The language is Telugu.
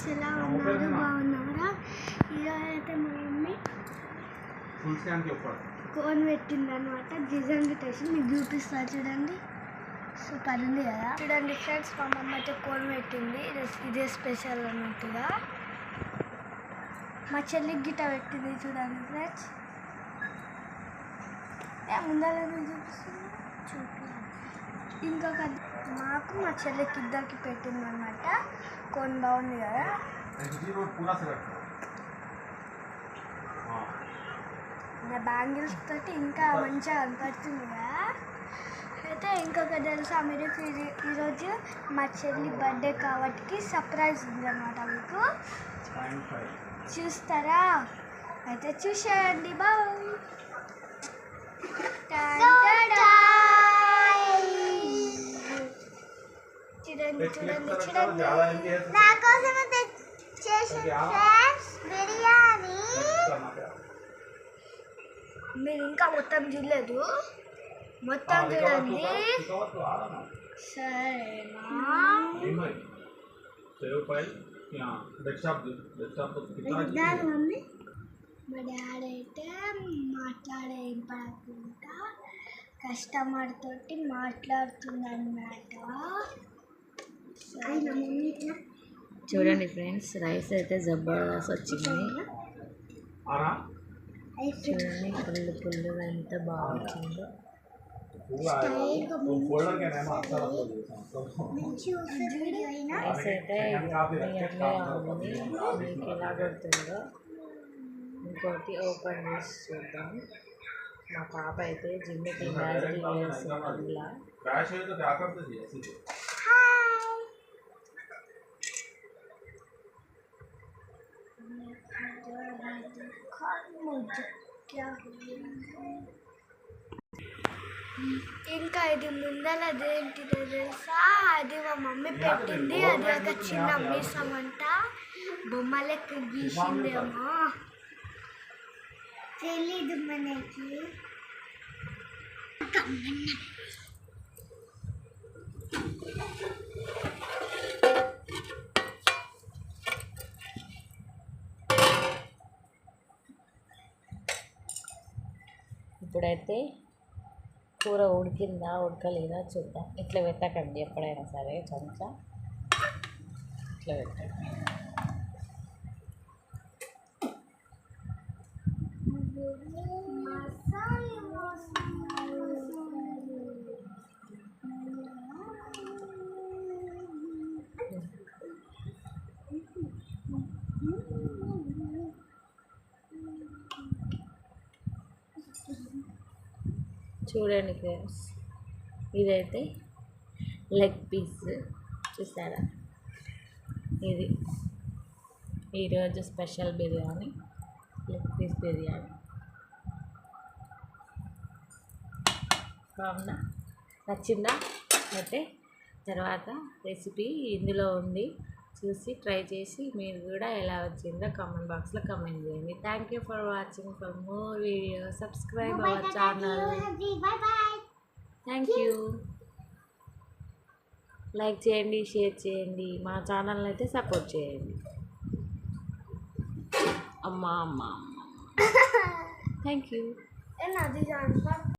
ఫ్రెండ్స్, ఎలా ఉన్నారు? బాగున్నారా? ఈరోజు అయితే మా మమ్మీ కోన్ పెట్టిందనమాట. డిజైన్ టేస్ట్ మీకు చూపిస్తారు చూడండి. సూపర్ ఉంది కదా. చూడండి ఫ్రెండ్స్, మా మమ్మీ అయితే కోన్ పెట్టింది. ఇదే స్పెషల్ అన్నట్టుగా మా చెల్లికి గిట్ట పెట్టింది. చూడండి ఫ్రెండ్స్, ముందర చూపిస్తుంది. ఇంకొక మాకు మా చెల్లికి ఇద్దరికి పెట్టింది అనమాట. కోన్ బాగుంది కదా. నా బ్యాంగిల్స్ తోటి ఇంకా మంచిగా కనపడుతుంది కదా. అయితే ఇంకొక తెలుసా మీరు, ఈరోజు మా చెల్లి బర్త్డే కాబట్టి సర్ప్రైజ్ ఉంది అనమాట. మీకు చూస్తారా? అయితే చూసేయండి. బాయ్. చూడండి చూడండి చూడండి, నా కోసం బిర్యానీ. మీరు ఇంకా మొత్తం చూడలేదు, మొత్తం చూడండి సరేనా? మమ్మీ మా డాడీ అయితే మాట్లాడేం పడకుండా కస్టమర్ తోటి మాట్లాడుతుందన్నమాట. చూడండి ఫ్రెండ్స్, రైస్ అయితే జబర్దస్త్ వచ్చింది. చూడండి పుల్లుగా ఎంత బాగా వచ్చిందో. రైస్ అయితే ఉంది. మీకు ఎలా కొడుతుందో ఇంకోటి ఓపెన్ చేసి చూద్దాం. మా పాప అయితే జిమ్కి మ్యాజిక్ చేస్తుంది. ఇలా ఇంకా ఇది ముందర అదేంటిదో తెలుసా? అది మా మమ్మీ పెట్టింది. అది ఒక చిన్న మీసమంట, బొమ్మ లెక్క గీసిందేమో తెలీదు మనకి. ఇప్పుడైతే కూర ఉడికిందా ఉడకలేదా చూద్దాం. ఇట్లా పెట్టకండి ఎప్పుడైనా సరే, చెంచా ఇట్లా పెట్టండి. చూడండి ఫ్రెండ్స్, ఇదైతే లెగ్ పీస్ చూసారా. ఇది ఈరోజు special biryani, leg piece biryani. బాగుందా? నచ్చిందా? అయితే తర్వాత రెసిపీ ఇందులో ఉంది, చూసి ట్రై చేసి మీరు కూడా ఎలా వచ్చిందో కామెంట్ బాక్స్లో కామెంట్ చేయండి. Thank you for watching. For more video subscribe our channel. Thank you. Like చేయండి, షేర్ చేయండి, మా ఛానల్ని అయితే సపోర్ట్ చేయండి. అమ్మా థ్యాంక్ యూ.